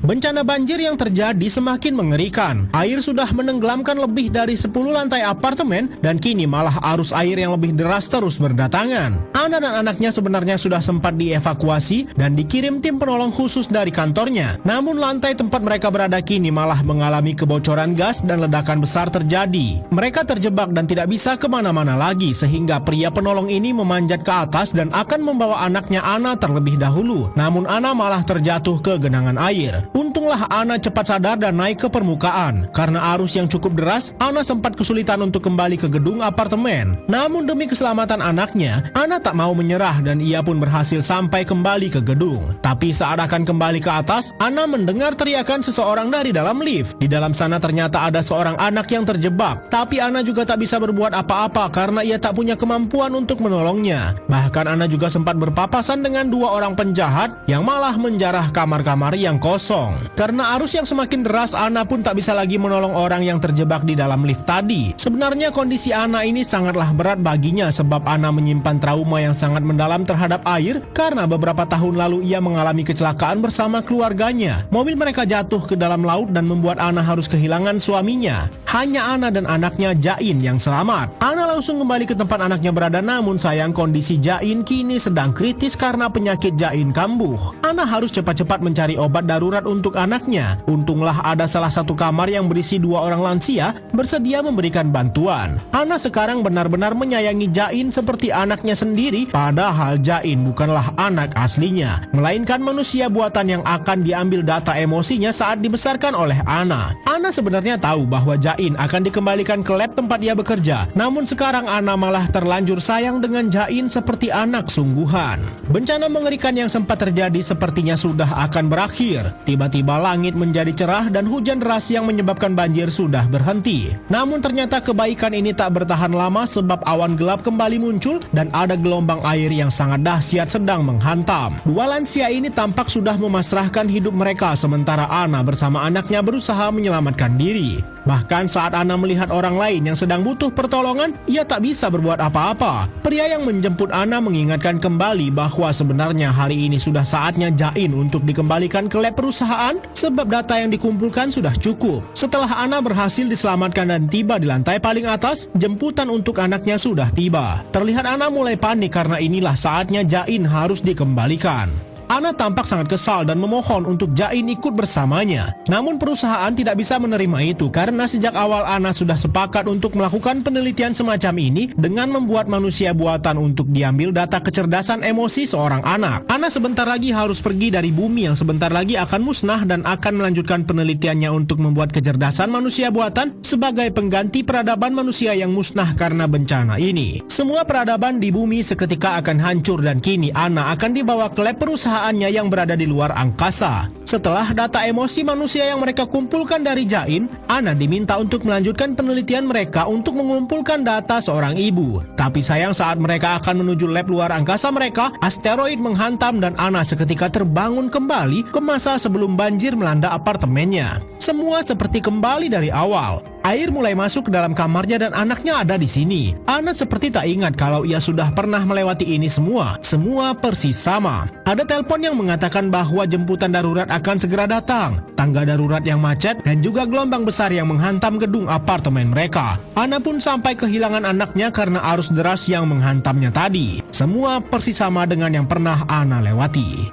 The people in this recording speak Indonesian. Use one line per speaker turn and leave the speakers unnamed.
Bencana banjir yang terjadi semakin mengerikan. Air sudah menenggelamkan lebih dari 10 lantai apartemen dan kini malah arus air yang lebih deras terus berdatangan. Ana dan anaknya sebenarnya sudah sempat dievakuasi dan dikirim tim penolong khusus dari kantornya. Namun lantai tempat mereka berada kini malah mengalami kebocoran gas dan ledakan besar terjadi. Mereka terjebak dan tidak bisa kemana-mana lagi sehingga pria penolong ini memanjat ke atas dan akan membawa anaknya Ana terlebih dahulu. Namun Ana malah terjatuh ke genangan air. Untunglah Ana cepat sadar dan naik ke permukaan. Karena arus yang cukup deras, Ana sempat kesulitan untuk kembali ke gedung apartemen. Namun demi keselamatan anaknya, Ana tak mau menyerah dan ia pun berhasil sampai kembali ke gedung. Tapi saat akan kembali ke atas, Ana mendengar teriakan seseorang dari dalam lift. Di dalam sana ternyata ada seorang anak yang terjebak. Tapi Ana juga tak bisa berbuat apa-apa karena ia tak punya kemampuan untuk menolongnya. Bahkan Ana juga sempat berpapasan dengan dua orang penjahat yang malah menjarah kamar-kamar yang kosong. Karena arus yang semakin deras, Ana pun tak bisa lagi menolong orang yang terjebak di dalam lift tadi. Sebenarnya kondisi Ana ini sangatlah berat baginya sebab Ana menyimpan trauma yang sangat mendalam terhadap air karena beberapa tahun lalu ia mengalami kecelakaan bersama keluarganya. Mobil mereka jatuh ke dalam laut dan membuat Ana harus kehilangan suaminya. Hanya Ana dan anaknya Jain yang selamat. Ana langsung kembali ke tempat anaknya berada, namun sayang kondisi Jain kini sedang kritis karena penyakit Jain kambuh. Ana harus cepat-cepat mencari obat darurat untuk anaknya. Untunglah ada salah satu kamar yang berisi dua orang lansia bersedia memberikan bantuan. Ana sekarang benar-benar menyayangi Jain seperti anaknya sendiri, padahal Jain bukanlah anak aslinya, melainkan manusia buatan yang akan diambil data emosinya saat dibesarkan oleh Ana. Ana sebenarnya tahu bahwa Jain akan dikembalikan ke lab tempat dia bekerja, namun sekarang Ana malah terlanjur sayang dengan Jain seperti anak sungguhan. Bencana mengerikan yang sempat terjadi sepertinya sudah akan berakhir. Tiba-tiba langit menjadi cerah dan hujan deras yang menyebabkan banjir sudah berhenti. Namun ternyata kebaikan ini tak bertahan lama sebab awan gelap kembali muncul dan ada gelombang air yang sangat dahsyat sedang menghantam. Dua lansia ini tampak sudah memasrahkan hidup mereka sementara Ana bersama anaknya berusaha menyelamatkan diri. Bahkan saat Ana melihat orang lain yang sedang butuh pertolongan, ia tak bisa berbuat apa-apa. Pria yang menjemput Ana mengingatkan kembali bahwa sebenarnya hari ini sudah saatnya Jain untuk dikembalikan ke lab perusahaan sebab data yang dikumpulkan sudah cukup. Setelah Ana berhasil diselamatkan dan tiba di lantai paling atas, jemputan untuk anaknya sudah tiba. Terlihat Ana mulai panik karena inilah saatnya Jain harus dikembalikan. Ana tampak sangat kesal dan memohon untuk Jain ikut bersamanya. Namun perusahaan tidak bisa menerima itu karena sejak awal Ana sudah sepakat untuk melakukan penelitian semacam ini dengan membuat manusia buatan untuk diambil data kecerdasan emosi seorang anak. Ana sebentar lagi harus pergi dari bumi yang sebentar lagi akan musnah dan akan melanjutkan penelitiannya untuk membuat kecerdasan manusia buatan sebagai pengganti peradaban manusia yang musnah karena bencana ini. Semua peradaban di bumi seketika akan hancur dan kini Ana akan dibawa ke lab perusahaan yang berada di luar angkasa. Setelah data emosi manusia yang mereka kumpulkan dari Jain, Ana diminta untuk melanjutkan penelitian mereka untuk mengumpulkan data seorang ibu. Tapi sayang saat mereka akan menuju lab luar angkasa mereka, asteroid menghantam dan Ana seketika terbangun kembali ke masa sebelum banjir melanda apartemennya. Semua seperti kembali dari awal. Air mulai masuk ke dalam kamarnya dan anaknya ada di sini. Ana seperti tak ingat kalau ia sudah pernah melewati ini semua. Semua persis sama. Ada telepon yang mengatakan bahwa jemputan darurat akan segera datang. Tangga darurat yang macet dan juga gelombang besar yang menghantam gedung apartemen mereka. Ana pun sampai kehilangan anaknya karena arus deras yang menghantamnya tadi. Semua persis sama dengan yang pernah Ana lewati.